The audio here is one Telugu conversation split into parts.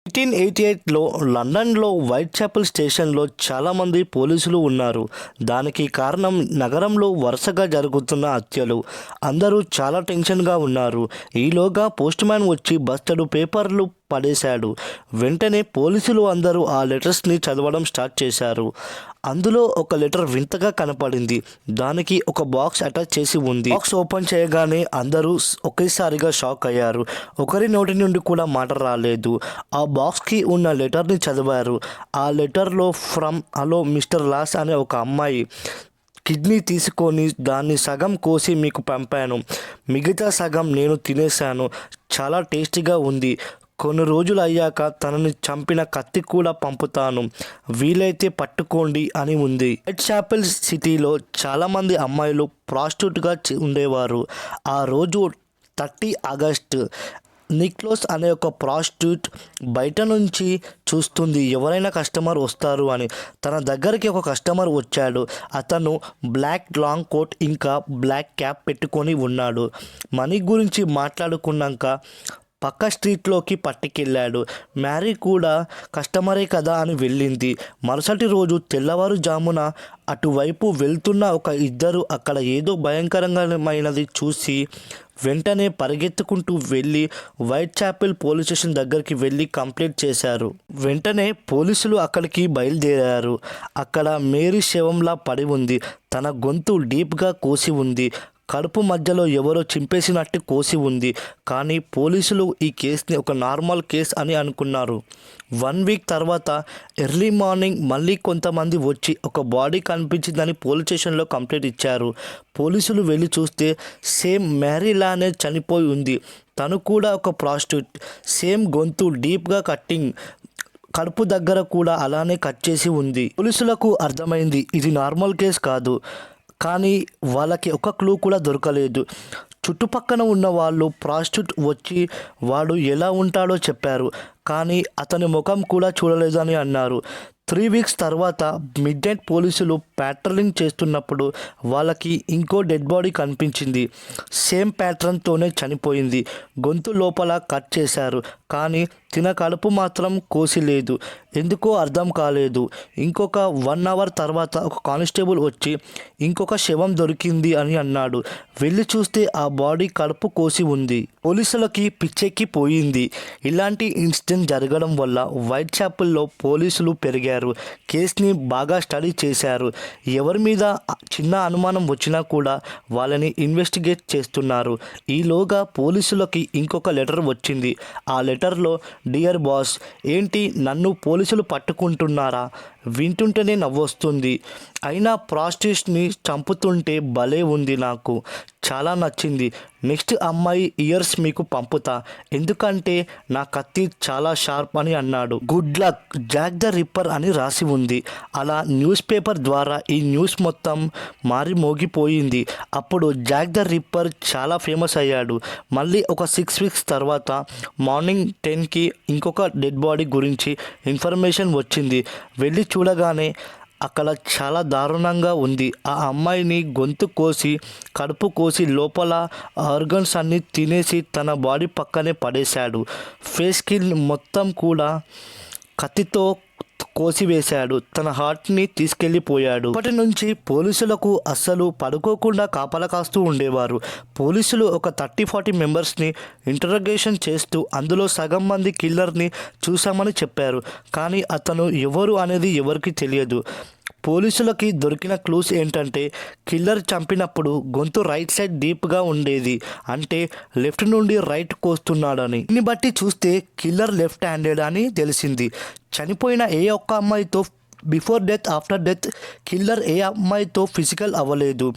1988లో లండన్లో వైట్ చాపెల్ స్టేషన్లో చాలామంది పోలీసులు ఉన్నారు. దానికి కారణం నగరంలో వరుసగా జరుగుతున్న హత్యలు. అందరూ చాలా టెన్షన్గా ఉన్నారు. ఈలోగా పోస్ట్ మ్యాన్ వచ్చి బస్తడు పేపర్లు పడేశాడు. వెంటనే పోలీసులు అందరూ ఆ లెటర్స్ని చదవడం స్టార్ట్ చేశారు. అందులో ఒక లెటర్ వింతగా కనపడింది. దానికి ఒక బాక్స్ అటాచ్ చేసి ఉంది. బాక్స్ ఓపెన్ చేయగానే అందరూ ఒకేసారిగా షాక్ అయ్యారు. ఒకరి నోటి నుండి కూడా మాట రాలేదు. ఆ బాక్స్కి ఉన్న లెటర్ని చదివారు. ఆ లెటర్లో ఫ్రమ్ హలో మిస్టర్ లాస్ అనే ఒక అమ్మాయి కిడ్నీ తీసుకొని దాన్ని సగం కోసి మీకు పంపాను. మిగతా సగం నేను తినేశాను. చాలా టేస్టీగా ఉంది. కొన్ని రోజులు అయ్యాక తనని చంపిన కత్తి కూడా పంపుతాను. వీలైతే పట్టుకోండి అని ఉంది. వైట్ చాపెల్ సిటీలో చాలామంది అమ్మాయిలు ప్రాస్టిట్యూట్గా ఉండేవారు. ఆ రోజు 30 ఆగస్టు. నిక్లోస్ అనే ఒక ప్రాస్టిట్యూట్ బయట నుంచి చూస్తుంది ఎవరైనా కస్టమర్ వస్తారు అని. తన దగ్గరికి ఒక కస్టమర్ వచ్చాడు. అతను బ్లాక్ లాంగ్ కోట్ ఇంకా బ్లాక్ క్యాప్ పెట్టుకొని ఉన్నాడు. మనీ గురించి మాట్లాడుకున్నాక పక్క స్ట్రీట్లోకి పట్టుకెళ్ళాడు. మ్యారీ కూడా కస్టమరే కదా అని వెళ్ళింది. మరుసటి రోజు తెల్లవారుజామున అటువైపు వెళ్తున్న ఒక ఇద్దరు అక్కడ ఏదో భయంకరమైనది చూసి వెంటనే పరిగెత్తుకుంటూ వెళ్ళి వైట్ చాపెల్ పోలీస్ స్టేషన్ దగ్గరికి వెళ్ళి కంప్లైంట్ చేశారు. వెంటనే పోలీసులు అక్కడికి బయలుదేరారు. అక్కడ మేరీ శవంలా పడి ఉంది. తన గొంతు డీప్గా కోసి ఉంది. కడుపు మధ్యలో ఎవరో చింపేసినట్టు కోసి ఉంది. కానీ పోలీసులు ఈ కేసుని ఒక నార్మల్ కేస్ అని అనుకున్నారు. 1 వీక్ తర్వాత ఎర్లీ మార్నింగ్ మళ్ళీ కొంతమంది వచ్చి ఒక బాడీ కనిపించిందని పోలీస్ స్టేషన్లో కంప్లైంట్ ఇచ్చారు. పోలీసులు వెళ్ళి చూస్తే సేమ్ మ్యారీలానే చనిపోయి ఉంది. తను కూడా ఒక ప్రాస్టిట్యూట్. సేమ్ గొంతు డీప్గా కట్టింగ్, కడుపు దగ్గర కూడా అలానే కట్ చేసి ఉంది. పోలీసులకు అర్థమైంది ఇది నార్మల్ కేస్ కాదు. కానీ వాళ్ళకి ఒక క్లూ కూడా దొరకలేదు. చుట్టుపక్కన ఉన్న వాళ్ళు ప్రాస్టిట్యూట్ వచ్చి వాడు ఎలా ఉంటాడో చెప్పారు. కానీ అతని ముఖం కూడా చూడలేదు అని అన్నారు. 3 వీక్స్ తర్వాత మిడ్ నైట్ పోలీసులు ప్యాట్రోలింగ్ చేస్తున్నప్పుడు వాళ్ళకి ఇంకో డెడ్ బాడీ కనిపించింది. సేమ్ ప్యాటర్న్తోనే చనిపోయింది. గొంతు లోపల కట్ చేశారు. కానీ తిన కడుపు మాత్రం కోసి లేదు. ఎందుకో అర్థం కాలేదు. ఇంకొక 1 అవర్ తర్వాత ఒక కానిస్టేబుల్ వచ్చి ఇంకొక శవం దొరికింది అని అన్నాడు. వెళ్ళి చూస్తే ఆ బాడీ కడుపు కోసి ఉంది. పోలీసులకి పిచ్చెక్కి పోయింది. ఇలాంటి ఇన్సిడెంట్ జరగడం వల్ల వైట్ చాపెల్లో పోలీసులు పెరిగారు. కేసుని బాగా స్టడీ చేశారు. ఎవరి మీద చిన్న అనుమానం వచ్చినా కూడా వాళ్ళని ఇన్వెస్టిగేట్ చేస్తున్నారు. ఈలోగా పోలీసులకి ఇంకొక లెటర్ వచ్చింది. ఆ లెటర్లో డియర్ బాస్, ఏంటి నన్ను పోలీసులు పట్టుకుంటున్నారా? వింటుంటేనే నవ్వొస్తుంది. అయినా ప్రాస్టిట్యూట్ని చంపుతుంటే భలే ఉంది. నాకు చాలా నచ్చింది. నెక్స్ట్ అమ్మాయి ఇయర్స్ మీకు పంపుతా. ఎందుకంటే నా కత్తి చాలా షార్ప్ అని అన్నాడు. Good luck, Jack the ripper అని రాసి ఉంది. అలా న్యూస్ పేపర్ ద్వారా ఈ న్యూస్ మొత్తం మారి మోగిపోయింది. అప్పుడు జాక్ ద రిప్పర్ చాలా ఫేమస్ అయ్యాడు. మళ్ళీ ఒక 6 వీక్స్ తర్వాత మార్నింగ్ 10కి ఇంకొక డెడ్ బాడీ గురించి ఇన్ఫర్మేషన్ వచ్చింది. వెళ్ళి చూడగానే అక్కడ చాలా దారుణంగా ఉంది. ఆ అమ్మాయిని గొంతు కోసి కడుపు కోసి లోపల ఆర్గన్స్ అన్నీ తినేసి తన బాడీ పక్కనే పడేశాడు. ఫేస్ స్కిన్ మొత్తం కూడా కత్తితో కోసివేశాడు. తన హార్ట్ని తీసుకెళ్ళిపోయాడు. అప్పటి నుంచి పోలీసులకు అస్సలు పడుకోకుండా కాపలా కాస్తూ ఉండేవారు. పోలీసులు ఒక 30-40 మెంబర్స్ని ఇంటరోగేషన్ చేస్తూ అందులో సగం మంది కిల్లర్ని చూసామని చెప్పారు. కానీ అతను ఎవరు అనేది ఎవరికి తెలియదు. పోలీసులకి దొరికిన క్లూస్ ఏంటంటే కిల్లర్ చంపినప్పుడు గొంతు రైట్ సైడ్ డీప్గా ఉండేది. అంటే లెఫ్ట్ నుండి రైట్ కోస్తున్నాడని. దీన్ని బట్టి చూస్తే కిల్లర్ లెఫ్ట్ హ్యాండెడ్ అని తెలిసింది. చనిపోయిన ఏ ఒక్క అమ్మాయితో before death after death killer ఏ అమ్మాయితో ఫిజికల్ అవ్వలేదు.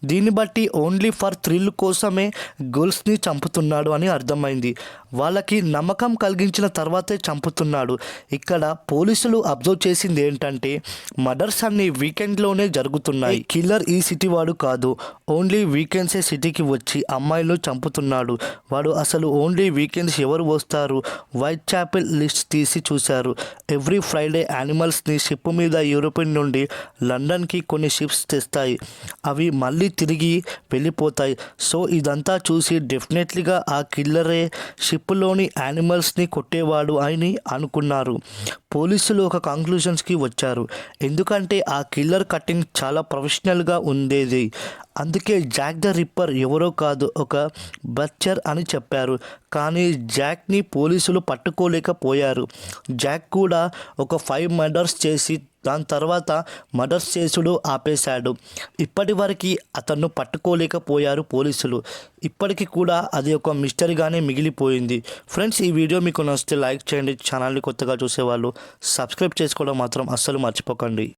దీన్ని బట్టి ఓన్లీ ఫర్ థ్రిల్ కోసమే గర్ల్స్ని చంపుతున్నాడు అని అర్థమైంది. వాళ్ళకి నమ్మకం కలిగించిన తర్వాతే చంపుతున్నాడు. ఇక్కడ పోలీసులు అబ్జర్వ్ చేసింది ఏంటంటే మర్డర్స్ అన్ని వీకెండ్లోనే జరుగుతున్నాయి. కిల్లర్ ఈ సిటీ వాడు కాదు. ఓన్లీ వీకెండ్సే సిటీకి వచ్చి అమ్మాయిలు చంపుతున్నాడు. వాడు అసలు ఓన్లీ వీకెండ్స్ ఎవరు వస్తారు? వైట్ చాపెల్ లిస్ట్ తీసి చూశారు. ఎవ్రీ ఫ్రైడే యానిమల్స్ని షిప్ మీద యూరోప్ నుండి లండన్కి కొన్ని షిప్స్ తెస్తాయి. అవి మళ్ళీ తిరిగి వెళ్ళిపోతాయి. సో ఇదంతా చూసి డెఫినెట్లీగా ఆ కిల్లరే షిప్ ట్రిప్లోని యానిమల్స్ని కొట్టేవాడు అని అనుకున్నారు. పోలీసులు ఒక కంక్లూషన్స్కి వచ్చారు. ఎందుకంటే ఆ కిల్లర్ కటింగ్ చాలా ప్రొఫెషనల్గా ఉండేది. అందుకే జాక్ ద రిప్పర్ ఎవరో కాదు, ఒక బచ్చర్ అని చెప్పారు. కానీ జాక్ని పోలీసులు పట్టుకోలేకపోయారు. జాక్ కూడా ఒక 5 మర్డర్స్ చేసి దాని తర్వాత మర్డర్స్ చేసుడు ఆపేశాడు. ఇప్పటి వరకు అతన్ని పట్టుకోలేకపోయారు పోలీసులు. ఇప్పటికీ కూడా అది ఒక మిస్టరీగానే మిగిలిపోయింది. ఫ్రెండ్స్, ఈ వీడియో మీకు నచ్చితే లైక్ చేయండి. ఛానల్ని కొత్తగా చూసేవాళ్ళు సబ్స్క్రైబ్ చేసుకోవడం మాత్రం అస్సలు మర్చిపోకండి.